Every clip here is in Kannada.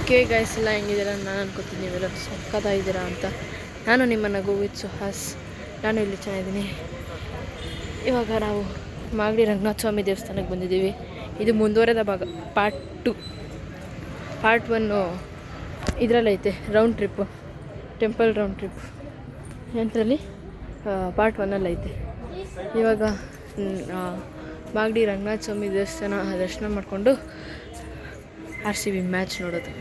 ಓಕೆ ಗೈಸ್ ಎಲ್ಲ ಹೆಂಗಿದ್ದೀರಾ? ನಾನು ಅನ್ಕೋತೀನಿ ನೀವೆಲ್ಲ ಸಕ್ಕತ್ತಾಗಿದ್ದೀರಾ ಅಂತ. ನಾನು ನಿಮ್ಮ ನಗು ವಿತ್ ಸುಹಾಸ್. ನಾನು ಇಲ್ಲಿ ಚೆನ್ನಾಗಿದ್ದೀನಿ. ಇವಾಗ ನಾವು ಮಾಗಡಿ ರಂಗನಾಥ ಸ್ವಾಮಿ ದೇವಸ್ಥಾನಕ್ಕೆ ಬಂದಿದ್ದೀವಿ. ಇದು ಮುಂದುವರೆದ ಭಾಗ, ಪಾರ್ಟ್ 1 ಇದರಲ್ಲೈತೆ, round trip, temple round trip ಎಂಥರಲ್ಲಿ ಪಾರ್ಟ್ 1 ಐತೆ. ಇವಾಗ ಮಾಗಡಿ ರಂಗನಾಥ ಸ್ವಾಮಿ ದೇವಸ್ಥಾನ ದರ್ಶನ ಮಾಡಿಕೊಂಡು RCB ಮ್ಯಾಚ್ ನೋಡೋದು.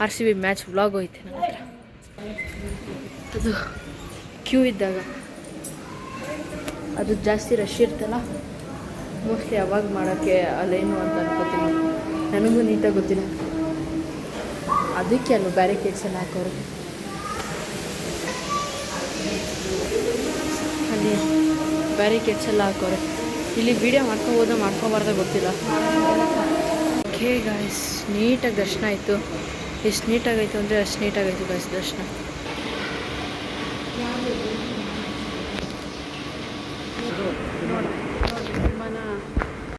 RCB ಮ್ಯಾಚ್ ವ್ಲಾಗ್ ಹೋಯ್ತೆ ನನ್ನ ಹತ್ರ. ಅದು ಕ್ಯೂ ಇದ್ದಾಗ ಅದು ಜಾಸ್ತಿ ರಶ್ ಇರ್ತಲ್ಲ, ಮೋಸ್ಟ್ಲಿ ಅವಾಗ ಮಾಡೋಕ್ಕೆ ಅಲ್ಲೇನು ಅಂತ ಅನ್ಕೋತೀನಿ. ನನಗೂ ನೀಟಾಗಿ ಗೊತ್ತಿಲ್ಲ, ಅದಕ್ಕೆ ಅಲ್ಲೂ ಬ್ಯಾರಿಕೇಡ್ಸ್ ಎಲ್ಲ ಹಾಕೋರು. ಅಲ್ಲಿ ಬ್ಯಾರಿಕೇಡ್ಸ್ ಎಲ್ಲ ಹಾಕೋರೆ. ಇಲ್ಲಿ ವೀಡಿಯೋ ಮಾಡ್ಕೊಬಾರ್ದ ಗೊತ್ತಿಲ್ಲ. ಓಕೆ ಗಾಯ್ಸ್, ನೀಟಾಗಿ ದರ್ಶನ ಆಯಿತು. ಎಷ್ಟು ನೀಟಾಗಾಯಿತು ಅಂದರೆ ಅಷ್ಟು ನೀಟಾಗಾಯಿತು ಗಾಯ್ಸ್ ದರ್ಶನ.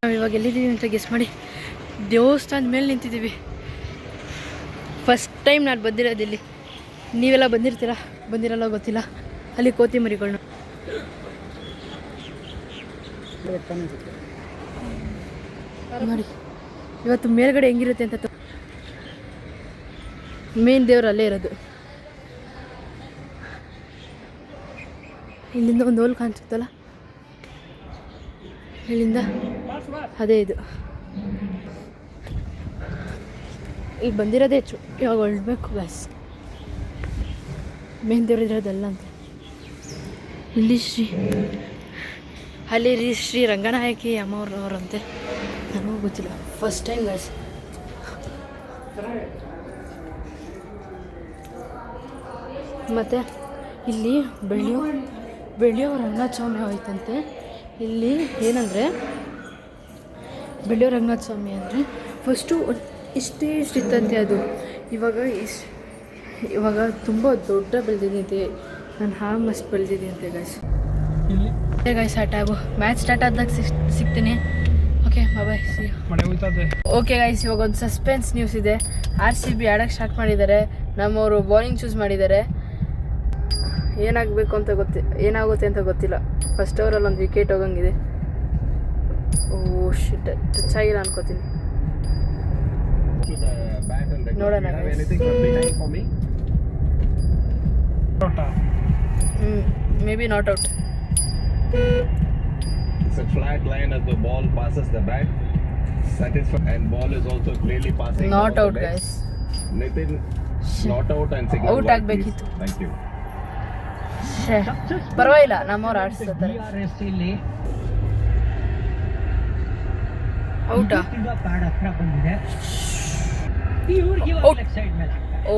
ನಾವು ಇವಾಗ ಎಲ್ಲಿದ್ದೀವಿ ಅಂತ ಗೆಸ್ ಮಾಡಿ. ದೇವಸ್ಥಾನದ ಮೇಲೆ ನಿಂತಿದ್ದೀವಿ. ಫಸ್ಟ್ ಟೈಮ್ ನಾನು ಬಂದಿರೋದು ಇಲ್ಲಿ. ನೀವೆಲ್ಲ ಬಂದಿರ್ತೀರಾ, ಬಂದಿರಲ್ಲ ಗೊತ್ತಿಲ್ಲ. ಅಲ್ಲಿ ಕೋತಿ ಮರಿಗಳನ್ನ ನೋಡಿ. ಇವತ್ತು ಮೇಲ್ಗಡೆ ಹೆಂಗಿರುತ್ತೆ ಅಂತ ಮೇನ್ ದೇವ್ರು ಅಲ್ಲೇ ಇರೋದು. ಇಲ್ಲಿಂದ ಒಂದು ಹೋಲ್ ಕಾಣಿಸುತ್ತಲ್ಲ, ಇಲ್ಲಿಂದ ಅದೇ ಇದು. ಈಗ ಬಂದಿರೋದೇ ಹೆಚ್ಚು. ಇವಾಗ ಹೊರಡಬೇಕು ಗಾಯ್ಸ್. ಮೇನ್ ದೇವ್ರು ಇರೋದಲ್ಲ ಅಂತ. ಇಲ್ಲಿ ಅಲ್ಲಿ ಶ್ರೀ ರಂಗನಾಯಕಿ ಅಮ್ಮವ್ರವ್ರಂತೆ. ನನಗೂ ಗೊತ್ತಿಲ್ಲ, ಫಸ್ಟ್ ಟೈಮ್ ಗಾಯ್ಸ್. ಮತ್ತು ಇಲ್ಲಿ ಬೆಳ್ಳಿಯೋ ರಂಗನಾಥ ಸ್ವಾಮಿ ಹೋಯ್ತಂತೆ. ಇಲ್ಲಿ ಏನಂದರೆ, ಬೆಳ್ಳಿಯೋ ರಂಗನಾಥ ಸ್ವಾಮಿ ಅಂದರೆ ಫಸ್ಟು ಇಷ್ಟಿತ್ತಂತೆ. ಅದು ಇವಾಗ ತುಂಬ ದೊಡ್ಡ ಬೆಳೆದಿದೆ. ನಾನು ಮಸ್ತ್ ಬೆಳೆದಿದೆ ಅಂತೆ ಗಾಯ್ಸ್. ಗಾಯ್ಸ್ ಮ್ಯಾಚ್ ಸ್ಟಾರ್ಟ್ ಆದಾಗ ಸಿಗ್ತೀನಿ. Okay bye, see you. Okay guys, ಇವಾಗ ಒಂದು ಸಸ್ಪೆನ್ಸ್ ನ್ಯೂಸ್ ಇದೆ. RCB ಆಡೋಕ್ಕೆ ಸ್ಟಾರ್ಟ್ ಮಾಡಿದ್ದಾರೆ. ನಮ್ಮವರು ಬೌಲಿಂಗ್ ಚೂಸ್ ಮಾಡಿದ್ದಾರೆ. ಏನಾಗುತ್ತೆ ಅಂತ ಗೊತ್ತಿಲ್ಲ. ಫಸ್ಟ್ ಓವರಲ್ಲಿ ಒಂದು ವಿಕೆಟ್ ಹೋಗಂಗಿದೆ. ಶಿಟ್, ಟಚ್ ಆಗಿಲ್ಲ ಅನ್ಕೋತೀನಿ. ನೋಡೋಣ. May be not out. It's a flat line as the ball passes the bat. Satisfied, and ball is also clearly passing. Not out, guys. Nitin, not out and signal. Out ಆಗಬೇಕಿತ್ತು. Thank you. ಪರವಾಗಿಲ್ಲ, ನಮ್ಮವ್ರು ಆಡಿಸ್ತಾರೆ. ಔಟಾ? ಓ,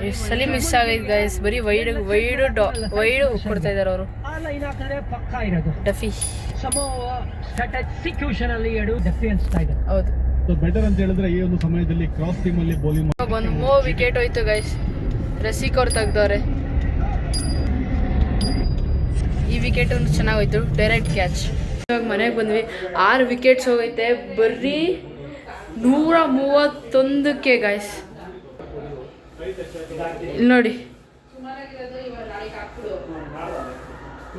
ಈ ಸಲ ಮಿಸ್ ಆಗೈತೆ ಗೈಸ್. ಬರೀ ವೈಡ್ ಕೊಡ್ತಾ ಇದ್ದಾರೆ ಅವರು. ಡಫಿ ಹೌದು. ಬೆಟರ್ ಅಂತ ಹೇಳಿದ್ರೆ ಈ ಒಂದು ಸಮಯದಲ್ಲಿ ಕ್ರಾಸ್ ಟೀಮ್ ಅಲ್ಲಿ ಬೌಲಿಂಗ್ ಒಂದು ವಿಕೆಟ್ ಹೋಯ್ತು ಗೈಸ್. ರಸಿಕ್ ಅವ್ರು ತೆಗ್ದವ್ರೆ. ಈ ವಿಕೆಟ್ ಒಂದು ಚೆನ್ನಾಗೋಯ್ತು, ಡೈರೆಕ್ಟ್ ಕ್ಯಾಚ್. ಇವಾಗ ಮನೆಗೆ ಬಂದ್ವಿ. 6 ವಿಕೆಟ್ಸ್ ಹೋಗೈತೆ ಬರೀ 131ಕ್ಕೆ ಗಾಯ್ಸ್. ಇಲ್ಲಿ ನೋಡಿ.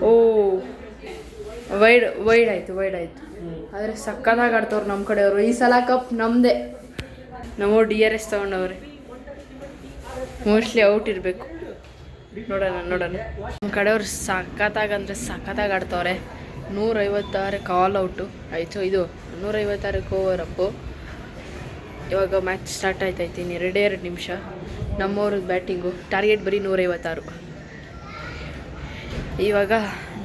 ಓ, ವೈಡ್ ಆಯಿತು. ಆದರೆ ಸಕ್ಕತ್ತಾಗಿ ಆಡ್ತವ್ರು ನಮ್ಮ ಕಡೆಯವರು. ಈ ಸಲ ಕಪ್ ನಮ್ಮದೇ. ನಮ್ಮ DRS ತೊಗೊಂಡವ್ರೆ. ಮೋಸ್ಟ್ಲಿ ಔಟ್ ಇರಬೇಕು. ನೋಡೋಣ. ನಮ್ಮ ಕಡೆಯವ್ರು ಸಕ್ಕತ್ತಾಗಿ ಆಡ್ತವ್ರೆ. 156 ಕಾಲ್ ಔಟು ಆಯಿತು. ಇದು 156 ಓವರ್ ಅಪ್ಪು. ಇವಾಗ ಮ್ಯಾಚ್ ಸ್ಟಾರ್ಟ್ ಆಯ್ತೈತಿ. 2 ನಿಮಿಷ. ನಮ್ಮವ್ರದ್ದು ಬ್ಯಾಟಿಂಗು. ಟಾರ್ಗೆಟ್ ಬರೀ 156. ಇವಾಗ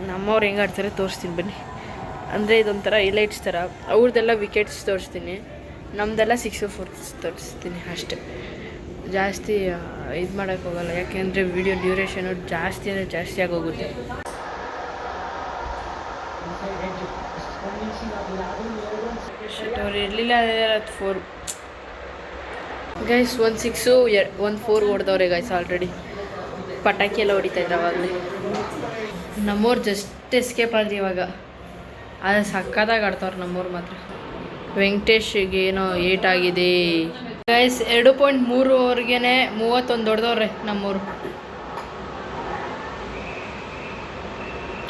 ನಮ್ಮವ್ರು ಹೆಂಗೆ ಆಡ್ತಾರೆ ತೋರಿಸ್ತೀನಿ ಬನ್ನಿ. ಅಂದರೆ ಇದೊಂಥರ ಹೈಲೈಟ್ಸ್ ಥರ. ಅವ್ರದ್ದೆಲ್ಲ ವಿಕೆಟ್ಸ್ ತೋರಿಸ್ತೀನಿ, ನಮ್ಮದೆಲ್ಲ 6 4 ತೋರಿಸ್ತೀನಿ ಅಷ್ಟೇ. ಜಾಸ್ತಿ ಇದು ಮಾಡೋಕ್ಕೆ ಹೋಗಲ್ಲ, ಯಾಕೆಂದರೆ ವಿಡಿಯೋ ಡ್ಯೂರೇಷನು ಜಾಸ್ತಿ ಆಗೋಗುತ್ತೆ. ಅವ್ರು ಇರಲಿಲ್ಲ 4 ಗೈಸ್. 1 6 1 4 ಹೊಡೆದವ್ರೆ guys already. ಪಟಾಕಿ ಎಲ್ಲ ಹೊಡಿತಾ ಇದ್ದ ಅವಾಗಲೇ. ನಮ್ಮವ್ರು ಜಸ್ಟ್ ಎಸ್ಕೇಪ್ ಆದ್ರಿ ಇವಾಗ. ಆದರೆ ಸಕ್ಕತ್ತಾಗಿ ಆಡ್ತವ್ರು ನಮ್ಮವ್ರು ಮಾತ್ರ. ವೆಂಕಟೇಶ್ಗೆ ಏನೋ ಏಟಾಗಿದೆ ಗೈಸ್. 2.3 ಓವರ್ಗೆ 31 ದೊಡ್ಡದವ್ರೆ ನಮ್ಮೂರು.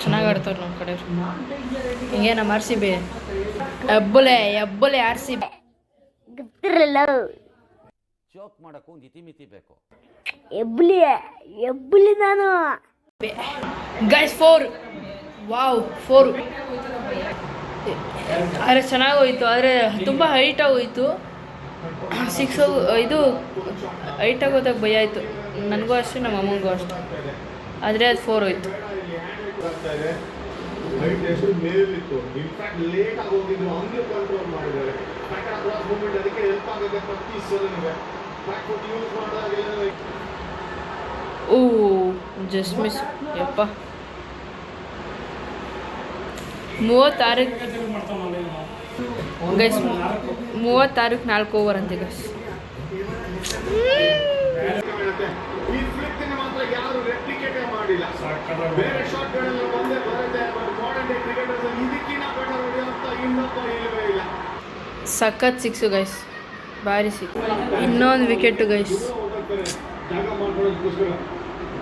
ಚೆನ್ನಾಗಿ ಆಡ್ತವ್ರು ನಮ್ಮ ಕಡೆ. ಹಿಂಗೆ ನಮ್ಮ ಆರ್ ಸಿ ಬಿ ಎಬ್ಬಲೆ ಆರ್ ಸಿ ಬಿ ಜೋಕ್ ಮಾಡಕ್ಕೆ ಒಂದು ಇತಿಮಿತಿ ಬೇಕು. ಎಬ್ಬಲಿ ನಾನು ಗೈಸ್ 4. ವಾವ್ 4. ಆದರೆ ಚೆನ್ನಾಗೋಯ್ತು, ಆದರೆ ತುಂಬ ಹೈಟಾಗಿ ಹೋಯಿತು. 6 ಇದು ಹೈಟಾಗಿ ಹೋದಾಗ ಭಯ ಆಯಿತು ನನಗೂ ಅಷ್ಟೇ, ನಮ್ಮ ಅಮ್ಮನಿಗೂ ಅಷ್ಟೇ. ಆದರೆ ಅದು 4 ಹೋಯ್ತು. ಓ ಜಸ್ಟ್ ಮಿಸ್. ಯಪ್ಪ 36 ಗೈಸ್. 36 4 ಓವರ್ ಅಂತೆ ಗೈಸ್. ಸಖತ್ 6 ಗೈಸ್, ಭಾರಿ 6. ಇನ್ನೊಂದು ವಿಕೆಟು ಗೈಸ್,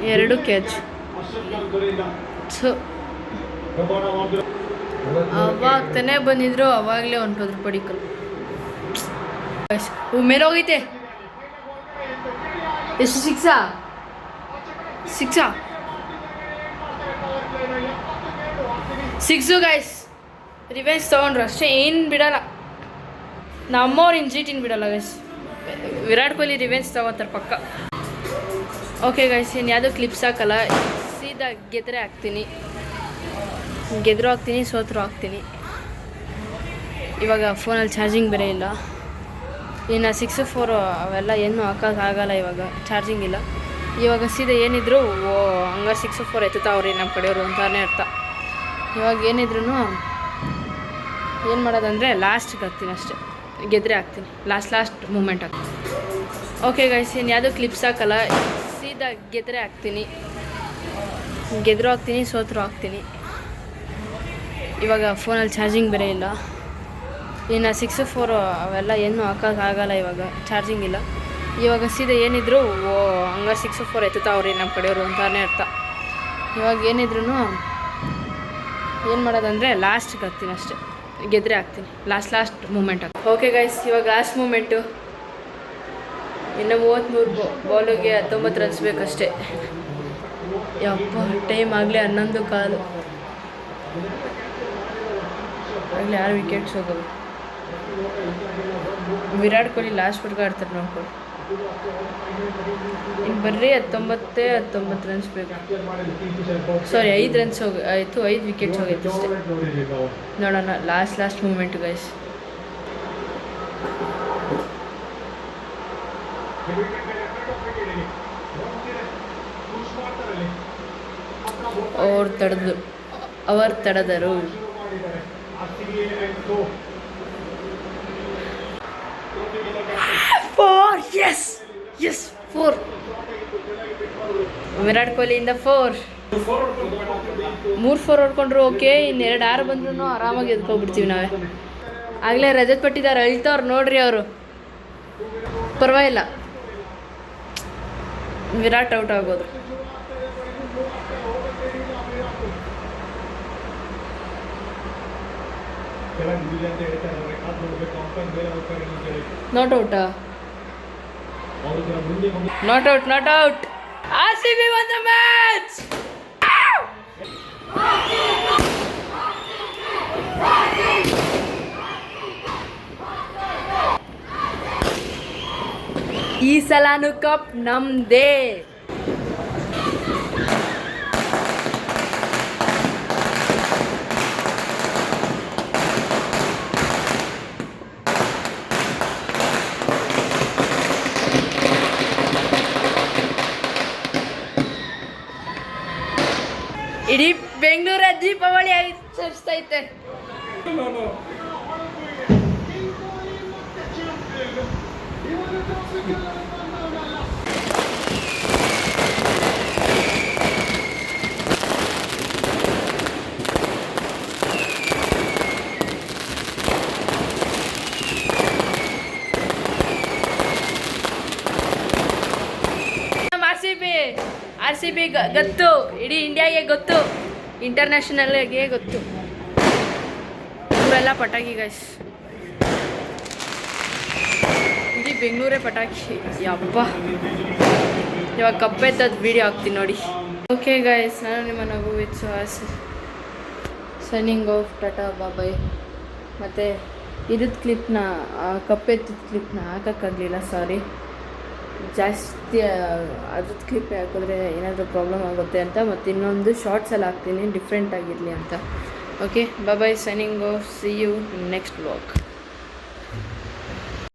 2 ಕ್ಯಾಚ್. ಅವಾಗ ತಾನೇ ಬಂದಿದ್ರು, ಅವಾಗಲೇ ಹೊಂಟೋದ್ರು ಪಡಿಕಲ್. ಮೇಲೋಗೈತೆ. ಎಷ್ಟು 6 ಗೈಸ್. ರಿವೆಂಜ್ ತೊಗೊಂಡ್ರು ಅಷ್ಟೇ, ಏನು ಬಿಡಲ್ಲ. ನಮ್ಮವ್ರು ಇನ್ನು ಜೀಟಿನ ಬಿಡಲ್ಲ ಗೈಸ್. ವಿರಾಟ್ ಕೊಹ್ಲಿ ರಿವೆಂಜ್ ತೊಗೋತಾರೆ ಪಕ್ಕ. ಓಕೆ ಗೈಸ್, ಇನ್ನು ಯಾವುದೋ ಕ್ಲಿಪ್ಸ್ ಹಾಕಲ್ಲ, ಸೀದಾ ಗೆದ್ರೆ ಹಾಕ್ತೀನಿ. ಗೆದ್ರು ಹಾಕ್ತೀನಿ, ಸೋತ್ರು ಹಾಕ್ತೀನಿ. ಇವಾಗ ಫೋನಲ್ಲಿ ಚಾರ್ಜಿಂಗ್ ಬೇರೆ ಇಲ್ಲ. ಇನ್ನು 6, 4 ಅವೆಲ್ಲ ಏನು ಹಾಕೋಕ್ಕಾಗಲ್ಲ, ಇವಾಗ ಚಾರ್ಜಿಂಗ್ ಇಲ್ಲ. ಇವಾಗ ಸೀದಾ ಏನಿದ್ರು ಹಂಗೆ 6, 4 ಎತ್ತುತ್ತಾವ್ರಿ ನಮ್ಮ ಕಡೆಯವರು ಅಂತಾನೆ ಅರ್ಥ. ಇವಾಗ ಏನಿದ್ರು ಏನು ಮಾಡೋದಂದರೆ ಲಾಸ್ಟಿಗೆ ಹಾಕ್ತೀನಿ ಅಷ್ಟೇ. ಗೆದ್ರೆ ಹಾಕ್ತೀನಿ, ಲಾಸ್ಟ್ ಮೂಮೆಂಟ್ ಹಾಕ್ತೀನಿ. ಓಕೆ ಗೈಸ್, ಇನ್ನು ಯಾವುದೋ ಕ್ಲಿಪ್ಸ್ ಹಾಕಲ್ಲ, ಸೀದಾ ಗೆದ್ರೆ ಹಾಕ್ತೀನಿ. ಗೆದ್ರು ಹಾಕ್ತೀನಿ, ಸೋತ್ರು ಹಾಕ್ತೀನಿ. ಇವಾಗ ಫೋನಲ್ಲಿ ಚಾರ್ಜಿಂಗ್ ಬೇರೆ ಇಲ್ಲ. ಇನ್ನು 6, 4 ಅವೆಲ್ಲ ಏನು ಹಾಕೋಕ್ಕಾಗಲ್ಲ, ಇವಾಗ ಚಾರ್ಜಿಂಗ್ ಇಲ್ಲ. ಇವಾಗ ಸೀದಾ ಏನಿದ್ರು ಹಂಗೆ 6, 4 ಎತ್ತುತ್ತಾವ್ರಿ ನಮ್ಮ ಕಡೆಯವರು ಅಂತಾನೆ ಅರ್ಥ. ಇವಾಗ ಏನಿದ್ರು ಏನು ಮಾಡೋದಂದರೆ ಲಾಸ್ಟಿಗೆ ಹಾಕ್ತೀನಿ ಅಷ್ಟೇ. ಗೆದ್ರೆ ಹಾಕ್ತೀನಿ, ಲಾಸ್ಟ್ ಮೂಮೆಂಟ್ ಹಾಕ್ತೀನಿ. ಓಕೆ ಗೈಸ್, ಇವಾಗ ಲಾಸ್ಟ್ ಮೂಮೆಂಟು. ಇನ್ನು 33 ಬಾಲಿಗೆ 19 ರನ್ಸ್ ಬೇಕಷ್ಟೇ. ಯಪ್ಪ, ಟೈಮ್ ಆಗಲೇ 11:15 ಆಗಲೇ 6 ವಿಕೆಟ್ಸ್ ಹೋಗೋದು. ವಿರಾಟ್ ಕೊಹ್ಲಿ ಲಾಸ್ಟ್ ವರ್ಗ ಆಡ್ತಾರೆ ನೋಡ್ಕೊಂಡು. ಇನ್ನು ಬರ್ರಿ 19 ರನ್ಸ್ ಬೇಕು. ಸಾರಿ 5 ರನ್ಸ್ ಆಯಿತು, 5 ವಿಕೆಟ್ಸ್ ಹೋಗೈತೆ ಅಷ್ಟೇ. ನೋಡೋಣ ಲಾಸ್ಟ್ ಮೂಮೆಂಟ್ ಗೈಸ್. ಅವರು ತಡೆದರು. ಎಸ್ 4. ವಿರಾಟ್ ಕೊಹ್ಲಿಯಿಂದ 4. 3 4 ಹೊಡ್ಕೊಂಡ್ರು ಓಕೆ. ಇನ್ನು 2 6 ಬಂದ್ರೂ ಆರಾಮಾಗಿ ಎದ್ಕೊಬಿಡ್ತೀವಿ ನಾವೇ. ಆಗಲೇ ರಜತ್ ಪಟ್ಟಿದಾರೆ, ಅಳ್ತವ್ರು ನೋಡ್ರಿ ಅವರು. ಪರವಾಗಿಲ್ಲ, ವಿರಾಟ್ ಔಟ್ ಆಗೋದು. Not out. RCB won the match. ಈ ಸಲಾನು ಕಪ್ ನಮ್ದೇ. ಇಡೀ ಬೆಂಗಳೂರ ದೀಪಾವಳಿ ಆಚರಿಸ್ತೈತೆ. ಆರ್ ಸಿ ಬಿ ಗೊತ್ತು, ಇಡೀ ಇಂಡಿಯಾಗೆ ಗೊತ್ತು, ಇಂಟರ್ನ್ಯಾಷನಲ್ಗೆ ಗೊತ್ತು. ಇವರೆಲ್ಲ ಪಟಾಕಿ ಗೈಸ್, ಇಡೀ ಬೆಂಗಳೂರೇ ಪಟಾಕಿ. ಯಪ್ಪ, ಇವಾಗ ಕಪ್ಪೆತ್ತದ ವೀಡಿಯೋ ಹಾಕ್ತೀನಿ ನೋಡಿ. ಓಕೆ ಗೈಸ್, ನಾನು ನಿಮ್ಮ ನಗು with Suhas signing off, Tata bye-bye. ಮತ್ತು ಇದ್ರದ್ದು ಕ್ಲಿಪ್ನ, ಕಪ್ಪೆತ್ತದ ಕ್ಲಿಪ್ನ ಹಾಕೋಕ್ಕಾಗಲಿಲ್ಲ, ಸಾರಿ. ಜಾಸ್ತಿ ಅದ್ರದ್ದು ಕ್ಲಿಪ್ ಹಾಕಿದ್ರೆ ಏನಾದರೂ ಪ್ರಾಬ್ಲಮ್ ಆಗುತ್ತೆ ಅಂತ, ಮತ್ತು ಇನ್ನೊಂದು ಶಾರ್ಟ್ಸಲ್ಲಿ ಹಾಕ್ತೀನಿ ಡಿಫ್ರೆಂಟ್ ಆಗಿರಲಿ ಅಂತ. Okay, bye, signing off, see you next vlog.